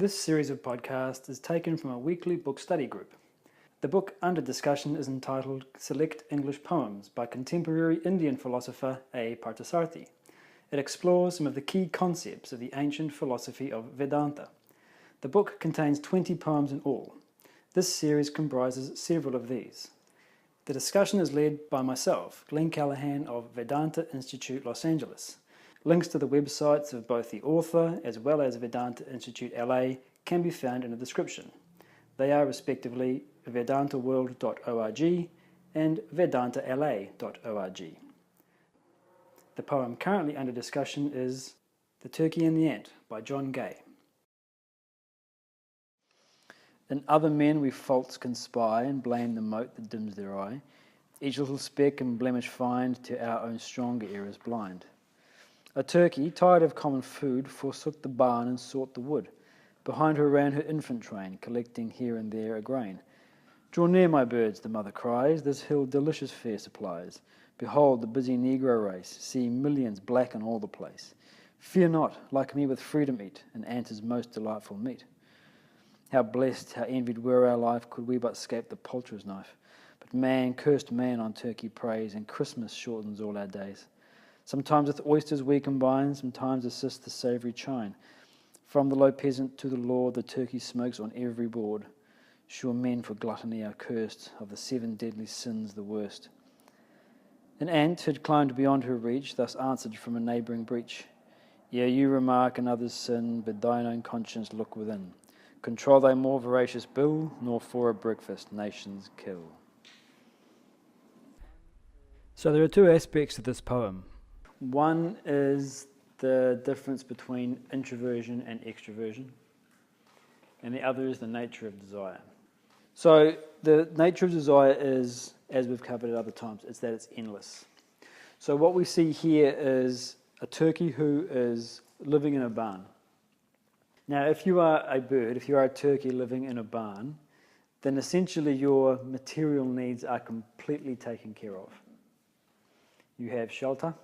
This series of podcasts is taken from a weekly book study group. The book under discussion is entitled Select English Poems by contemporary Indian philosopher A. Parthasarathy. It explores some of the key concepts of the ancient philosophy of Vedanta. The book contains 20 poems in all. This series comprises several of these. The discussion is led by myself, Glenn Callahan of Vedanta Institute, Los Angeles. Links to the websites of both the author as well as Vedanta Institute LA can be found in the description. They are respectively vedantaworld.org and vedantala.org. The poem currently under discussion is The Turkey and the Ant by John Gay. In other men we faults can spy and blame the mote that dims their eye. Each little speck and blemish find, to our own stronger errors blind. A turkey, tired of common food, forsook the barn and sought the wood. Behind her ran her infant train, collecting here and there a grain. Draw near, my birds, the mother cries, this hill delicious fare supplies. Behold the busy negro race, see millions blacken all the place. Fear not, like me with freedom eat, an ant is most delightful meat. How blessed, how envied were our life, could we but scape the poulterer's knife. But man, cursed man, on turkey preys, and Christmas shortens all our days. Sometimes with oysters we combine, sometimes assist the savoury chine. From the low peasant to the lord, the turkey smokes on every board. Sure men for gluttony are cursed, of the 7 deadly sins the worst. An ant had climbed beyond her reach, thus answered from a neighbouring breach. Ere you remark another's sin, bid thine own conscience look within. Control thy more voracious bill, nor for a breakfast nations kill. So there are 2 aspects to this poem. One is the difference between introversion and extroversion, and the other is the nature of desire. So the nature of desire is, as we've covered at other times, it's that it's endless. So what we see here is a turkey who is living in a barn. Now, if you are a bird, if you are a turkey living in a barn, then essentially your material needs are completely taken care of. You have shelter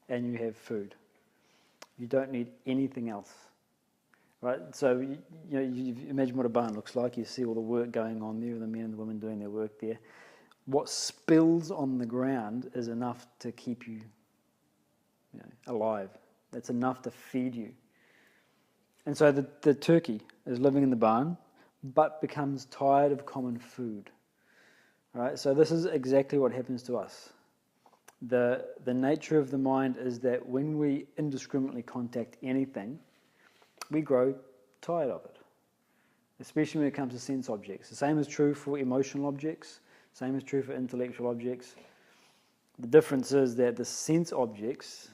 and you have food. You don't need anything else, right? So you imagine what a barn looks like. You see all the work going on there, the men and the women doing their work there. What spills on the ground is enough to keep you, alive. That's enough to feed you. And so the turkey is living in the barn, but becomes tired of common food. Right? So this is exactly what happens to us. The nature of the mind is that when we indiscriminately contact anything, we grow tired of it, especially when it comes to sense objects. The same is true for emotional objects, same is true for intellectual objects. The difference is that the sense objects,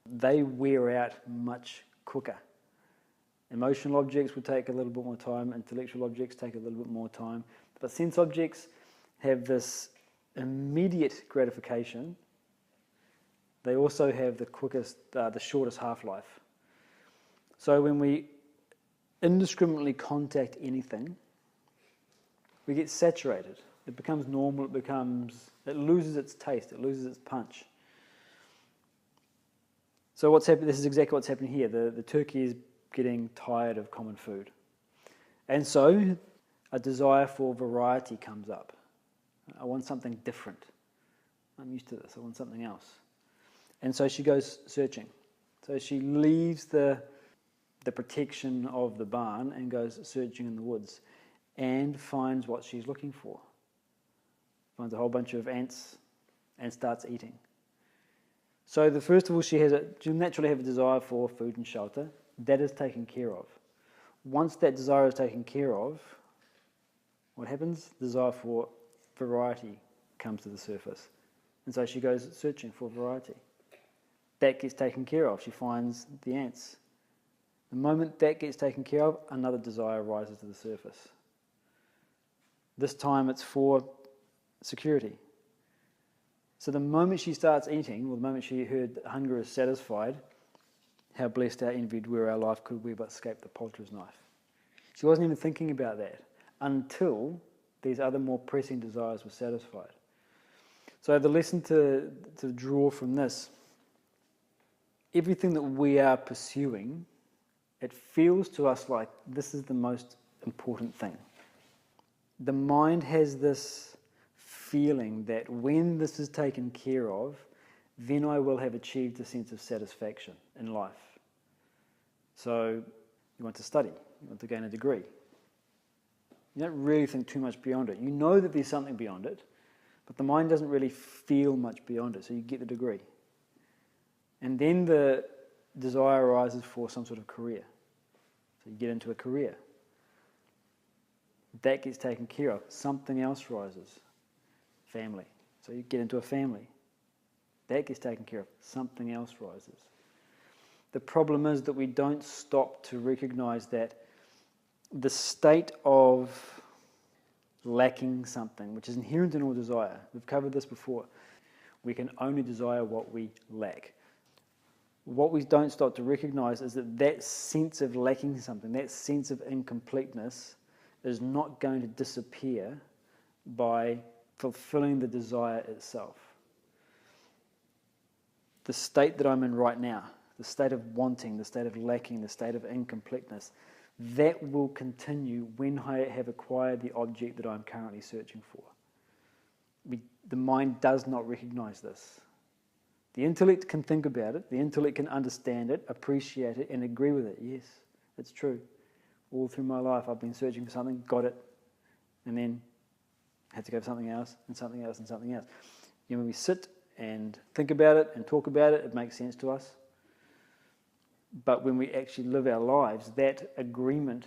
they wear out much quicker. Emotional objects will take a little bit more time, intellectual objects take a little bit more time, but sense objects have this immediate gratification. They also have the shortest half-life. So when we indiscriminately contact anything, we get saturated. It becomes normal, it loses its taste, it loses its punch. So what's happening? This is exactly what's happening here. The turkey is getting tired of common food. And so a desire for variety comes up. I want something different. I'm used to this, I want something else. And so she goes searching. So she leaves the protection of the barn and goes searching in the woods and finds what she's looking for. Finds a whole bunch of ants and starts eating. So first of all, she'll naturally have a desire for food and shelter. That is taken care of. Once that desire is taken care of, what happens? Desire for variety comes to the surface. And so she goes searching for variety. That gets taken care of. She finds the ants. The moment that gets taken care of, another desire rises to the surface. This time it's for security. So the moment she starts eating, or the moment her hunger is satisfied, how blessed, how envied were our life, could we but escape the poulterer's knife. She wasn't even thinking about that until these other more pressing desires were satisfied. So the lesson to draw from this, everything that we are pursuing it feels to us like this is the most important thing. The mind has this feeling that when this is taken care of, then I will have achieved a sense of satisfaction in life. So you want to study, you want to gain a degree. You don't really think too much beyond it. You know that there's something beyond it, but the mind doesn't really feel much beyond it, so you get the degree. And then the desire arises for some sort of career. So you get into a career. That gets taken care of. Something else rises. Family. So you get into a family. That gets taken care of. Something else rises. The problem is that we don't stop to recognize that the state of lacking something, which is inherent in all desire, we've covered this before, we can only desire what we lack. What we don't stop to recognize is that that sense of lacking something, that sense of incompleteness, is not going to disappear by fulfilling the desire itself. The state that I'm in right now, the state of wanting, the state of lacking, the state of incompleteness, that will continue when I have acquired the object that I'm currently searching for. The mind does not recognize this. The intellect can think about it, the intellect can understand it, appreciate it, and agree with it. Yes, it's true. All through my life I've been searching for something, got it, and then had to go for something else, and something else, and something else. You know, when we sit and think about it and talk about it, it makes sense to us. But when we actually live our lives, that agreement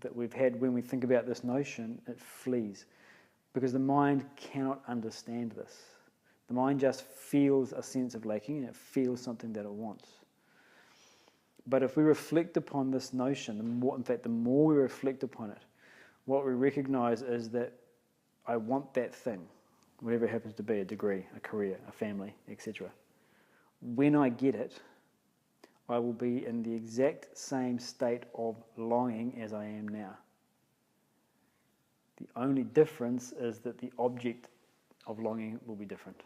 that we've had when we think about this notion, it flees. Because the mind cannot understand this. The mind just feels a sense of lacking, and it feels something that it wants. But if we reflect upon this notion, the more we reflect upon it, what we recognize is that I want that thing, whatever it happens to be, a degree, a career, a family, etc. When I get it, I will be in the exact same state of longing as I am now. The only difference is that the object of longing will be different.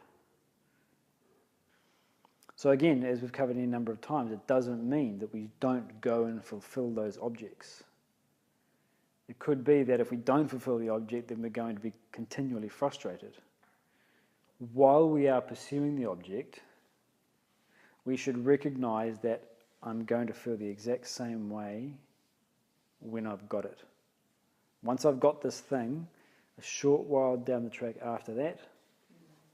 So again, as we've covered any number of times, it doesn't mean that we don't go and fulfill those objects. It could be that if we don't fulfill the object, then we're going to be continually frustrated. While we are pursuing the object, we should recognize that I'm going to feel the exact same way when I've got it. Once I've got this thing, a short while down the track after that,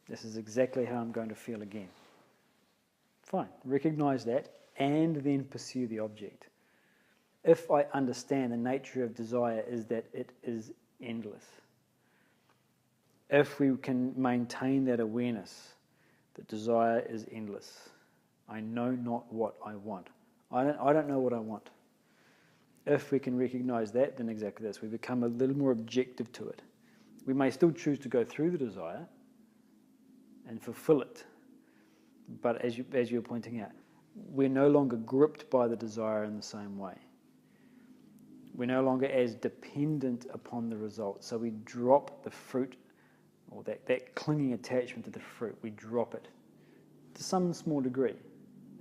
this is exactly how I'm going to feel again. Fine, recognize that and then pursue the object. If I understand the nature of desire is that it is endless, if we can maintain that awareness that desire is endless, I know not what I want. I don't know what I want. If we can recognize that, then exactly this. We become a little more objective to it. We may still choose to go through the desire and fulfill it. But as you're pointing out, we're no longer gripped by the desire in the same way. We're no longer as dependent upon the result. So we drop the fruit, or that clinging attachment to the fruit, we drop it to some small degree.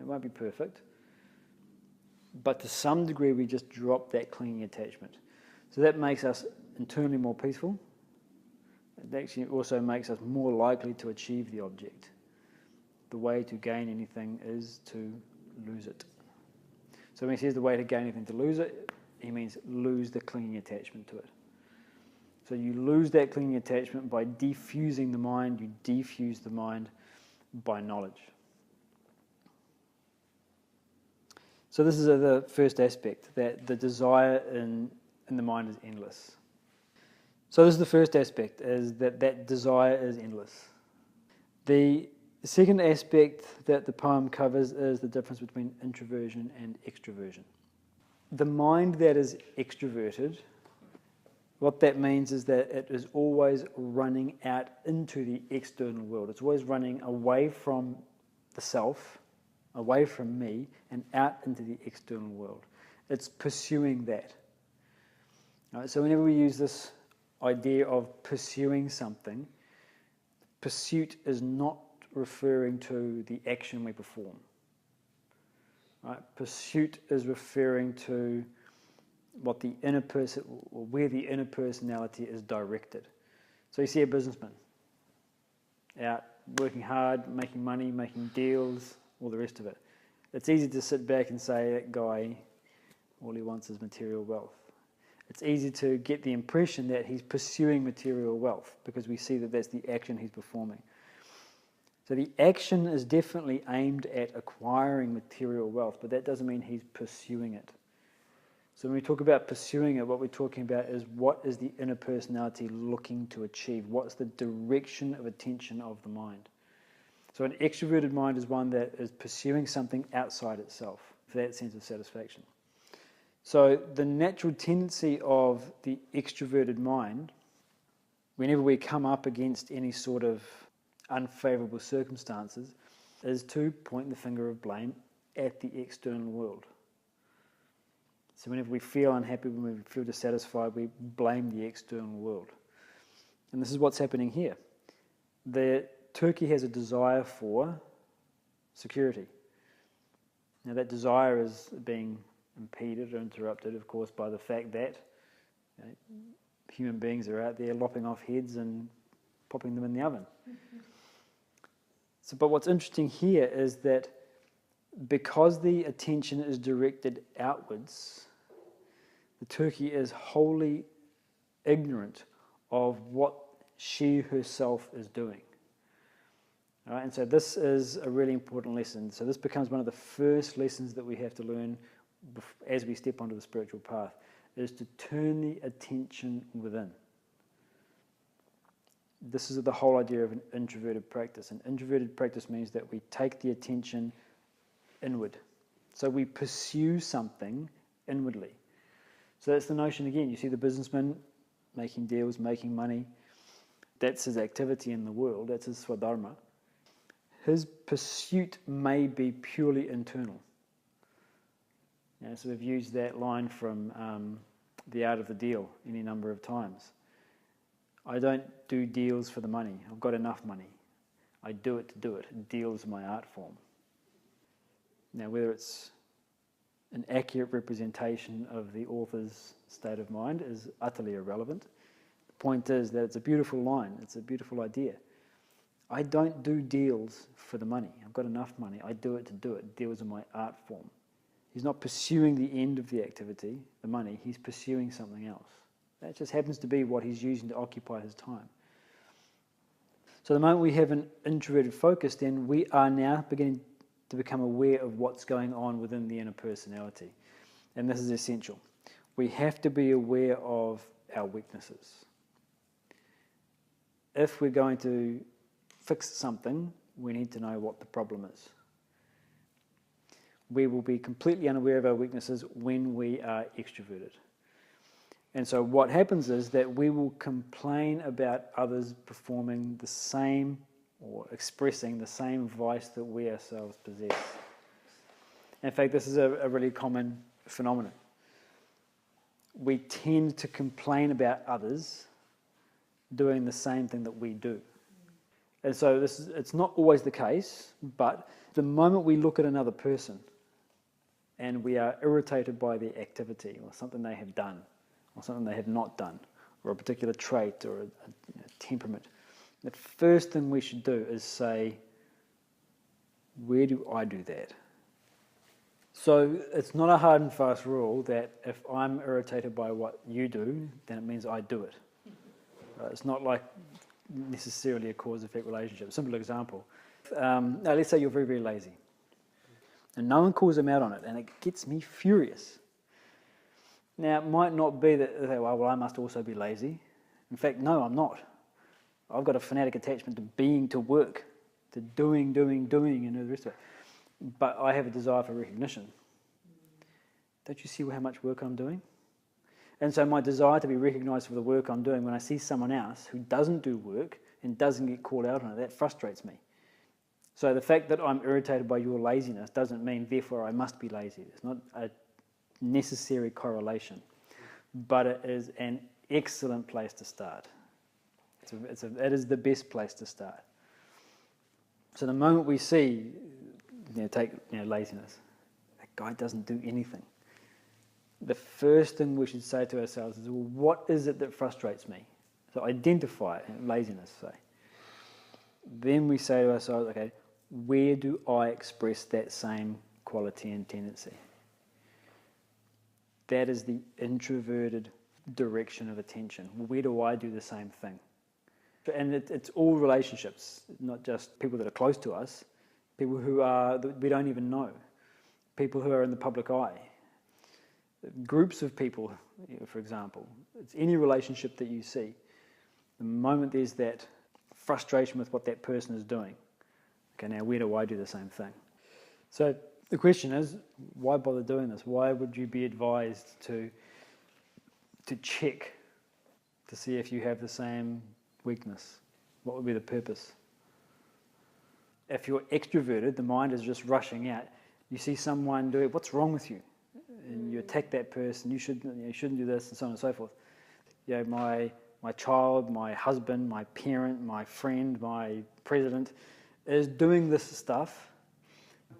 It won't be perfect, but to some degree we just drop that clinging attachment. So that makes us internally more peaceful. It actually also makes us more likely to achieve the object. The way to gain anything is to lose it. So when he says the way to gain anything to lose it, he means lose the clinging attachment to it. So you lose that clinging attachment by defusing the mind. You defuse the mind by knowledge. So this is the first aspect, that the desire in the mind is endless. So this is the first aspect, is that desire is endless. The second aspect that the poem covers is the difference between introversion and extroversion. The mind that is extroverted, what that means is that it is always running out into the external world. It's always running away from the self, away from me, and out into the external world. It's pursuing that. Right, so whenever we use this idea of pursuing something, pursuit is not referring to the action we perform. Right? Pursuit is referring to what the inner person, or where the inner personality is directed. So you see a businessman out working hard, making money, making deals, all the rest of it. It's easy to sit back and say that guy, all he wants is material wealth. It's easy to get the impression that he's pursuing material wealth because we see that that's the action he's performing. So the action is definitely aimed at acquiring material wealth, but that doesn't mean he's pursuing it. So when we talk about pursuing it, what we're talking about is what is the inner personality looking to achieve? What's the direction of attention of the mind? So an extroverted mind is one that is pursuing something outside itself for that sense of satisfaction. So the natural tendency of the extroverted mind, whenever we come up against any sort of unfavorable circumstances, is to point the finger of blame at the external world. So whenever we feel unhappy, when we feel dissatisfied, we blame the external world. And this is what's happening here. The turkey has a desire for security. Now that desire is being impeded or interrupted, of course, by the fact that human beings are out there lopping off heads and popping them in the oven. So, but what's interesting here is that because the attention is directed outwards, the turkey is wholly ignorant of what she herself is doing. All right, and so this is a really important lesson. So this becomes one of the first lessons that we have to learn as we step onto the spiritual path, is to turn the attention within. This is the whole idea of an introverted practice. An introverted practice means that we take the attention inward. So we pursue something inwardly. So that's the notion again. You see the businessman making deals, making money. That's his activity in the world. That's his swadharma. His pursuit may be purely internal. So we've used that line from The Art of the Deal any number of times. I don't do deals for the money. I've got enough money. I do it to do it. Deal is my art form. Now, whether it's an accurate representation of the author's state of mind is utterly irrelevant. The point is that it's a beautiful line. It's a beautiful idea. I don't do deals for the money. I've got enough money. I do it to do it. Deals are my art form. He's not pursuing the end of the activity, the money. He's pursuing something else. That just happens to be what he's using to occupy his time. So the moment we have an introverted focus, then we are now beginning to become aware of what's going on within the inner personality. And this is essential. We have to be aware of our weaknesses. If we're going to fix something, we need to know what the problem is. We will be completely unaware of our weaknesses when we are extroverted. And so what happens is that we will complain about others performing the same or expressing the same vice that we ourselves possess. In fact, this is a really common phenomenon. We tend to complain about others doing the same thing that we do. And so it's not always the case, but the moment we look at another person and we are irritated by their activity or something they have done or something they have not done or a particular trait or a temperament, the first thing we should do is say, where do I do that? So it's not a hard and fast rule that if I'm irritated by what you do, then it means I do it. It's not like necessarily a cause-effect relationship. A simple example. Now let's say you're very, very lazy. And no one calls them out on it, and it gets me furious. Now, it might not be that, well, I must also be lazy. In fact, no, I'm not. I've got a fanatic attachment to being, to work, to doing, and all the rest of it. But I have a desire for recognition. Don't you see how much work I'm doing? And so my desire to be recognised for the work I'm doing, when I see someone else who doesn't do work and doesn't get called out on it, that frustrates me. So the fact that I'm irritated by your laziness doesn't mean, therefore, I must be lazy. It's not a necessary correlation. But it is an excellent place to start. It is the best place to start. So the moment we see, take laziness, guy doesn't do anything. The first thing we should say to ourselves is, well, what is it that frustrates me? So identify it, laziness, say. Then we say to ourselves, okay, where do I express that same quality and tendency? That is the introverted direction of attention. Where do I do the same thing? And it's all relationships, not just people that are close to us, people that we don't even know, people who are in the public eye, groups of people, for example. It's any relationship that you see. The moment there's that frustration with what that person is doing, okay, now where do I do the same thing? So the question is, why bother doing this? Why would you be advised to check to see if you have the same weakness? What would be the purpose? If you're extroverted, the mind is just rushing out. You see someone do it, what's wrong with you? And you attack that person, you shouldn't do this, and so on and so forth. My child, my husband, my parent, my friend, my president is doing this stuff.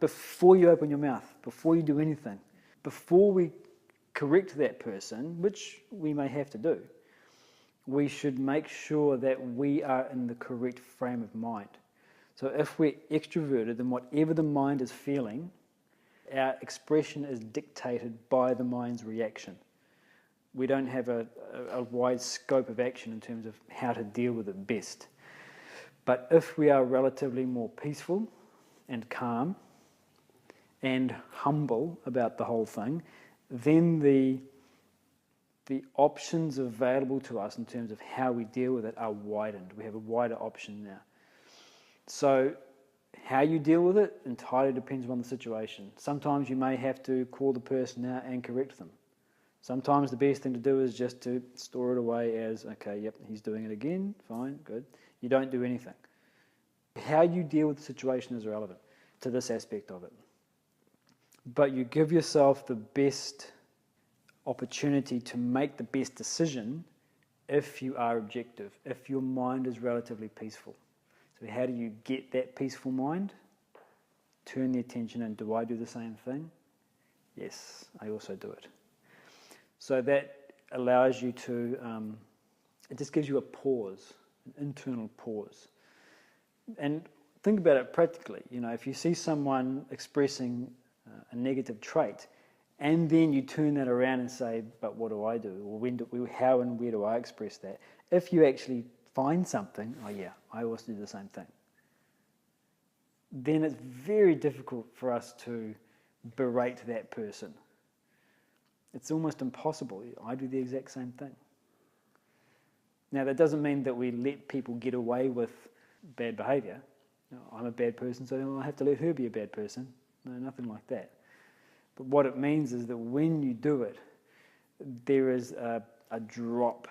Before you open your mouth, before you do anything, before we correct that person, which we may have to do, we should make sure that we are in the correct frame of mind. So if we're extroverted, then whatever the mind is feeling, our expression is dictated by the mind's reaction. We don't have a wide scope of action in terms of how to deal with it best. But if we are relatively more peaceful and calm and humble about the whole thing, then the options available to us in terms of how we deal with it are widened. We have a wider option now. So how you deal with it entirely depends on the situation. Sometimes you may have to call the person out and correct them. Sometimes the best thing to do is just to store it away as, okay, yep, he's doing it again, fine, good. You don't do anything. How you deal with the situation is relevant to this aspect of it. But you give yourself the best opportunity to make the best decision if you are objective, if your mind is relatively peaceful. So how do you get that peaceful mind? Turn the attention in. Do I do the same thing? Yes, I also do it. So that allows you to, it just gives you a pause, an internal pause. And think about it practically. If you see someone expressing a negative trait, and then you turn that around and say, but what do I do? Or how and where do I express that? If you actually find something, oh yeah, I also do the same thing, then it's very difficult for us to berate that person. It's almost impossible. I do the exact same thing. Now, that doesn't mean that we let people get away with bad behaviour. I'm a bad person, so I have to let her be a bad person. No, nothing like that. But what it means is that when you do it, there is a drop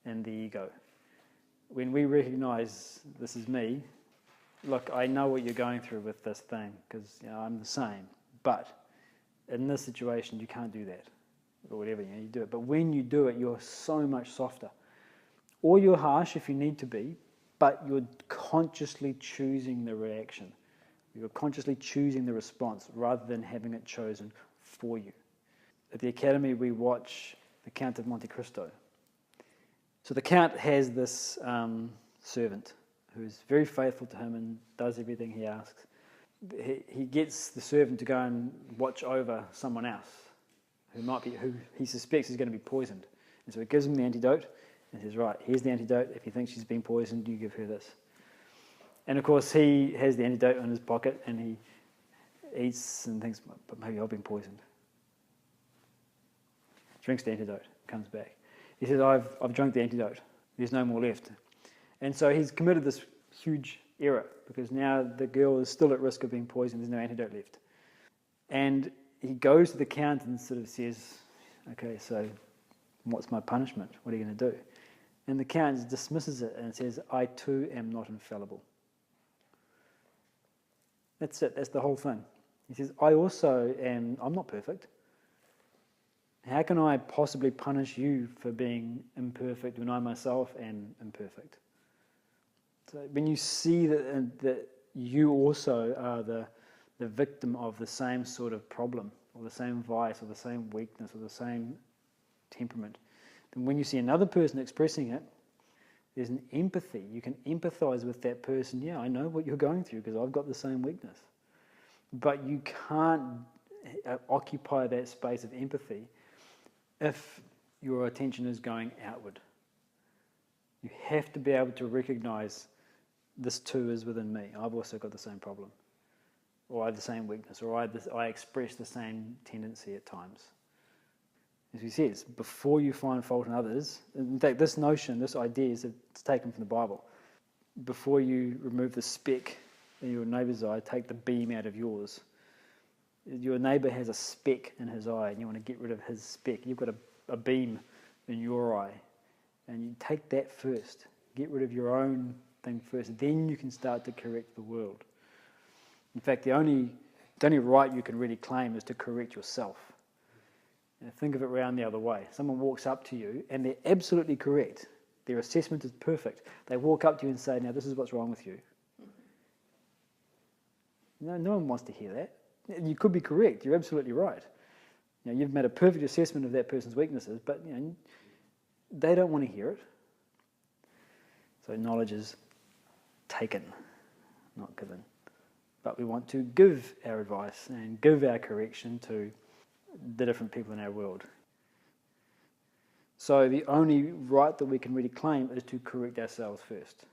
in the ego. When we recognise this is me, look, I know what you're going through with this thing because I'm the same. But in this situation, you can't do that. Or whatever, you do it. But when you do it, you're so much softer. Or you're harsh if you need to be, but you're consciously choosing the reaction. You're consciously choosing the response rather than having it chosen for you. At the Academy, we watch The Count of Monte Cristo. So the Count has this servant who's very faithful to him and does everything he asks. He gets the servant to go and watch over someone else who he suspects is going to be poisoned. And so he gives him the antidote and says, right, here's the antidote. If you think she's been poisoned, you give her this. And of course, he has the antidote in his pocket and he eats and thinks, but maybe I've been poisoned. Drinks the antidote, comes back. He says, I've drunk the antidote. There's no more left. And so he's committed this huge error because now the girl is still at risk of being poisoned. There's no antidote left. And he goes to the Count and sort of says, okay, so what's my punishment? What are you going to do? And the Count dismisses it and says, I too am not infallible. That's it. That's the whole thing. He says, I'm not perfect. How can I possibly punish you for being imperfect when I myself am imperfect? So when you see that you also are the victim of the same sort of problem, or the same vice, or the same weakness, or the same temperament, then when you see another person expressing it, there's an empathy. You can empathize with that person. Yeah, I know what you're going through because I've got the same weakness. But you can't occupy that space of empathy if your attention is going outward. You have to be able to recognize this too is within me. I've also got the same problem, or I have the same weakness, or I express the same tendency at times. As he says, before you find fault in others, in fact, this notion, this idea is taken from the Bible. Before you remove the speck in your neighbour's eye, take the beam out of yours. Your neighbour has a speck in his eye, and you want to get rid of his speck. You've got a beam in your eye, and you take that first. Get rid of your own thing first. Then you can start to correct the world. In fact, the only right you can really claim is to correct yourself. Think of it round the other way. Someone walks up to you and they're absolutely correct. Their assessment is perfect. They walk up to you and say, now this is what's wrong with you. No one wants to hear that. You could be correct. You're absolutely right. You've made a perfect assessment of that person's weaknesses, but they don't want to hear it. So knowledge is taken, not given. But we want to give our advice and give our correction to the different people in our world. So the only right that we can really claim is to correct ourselves first.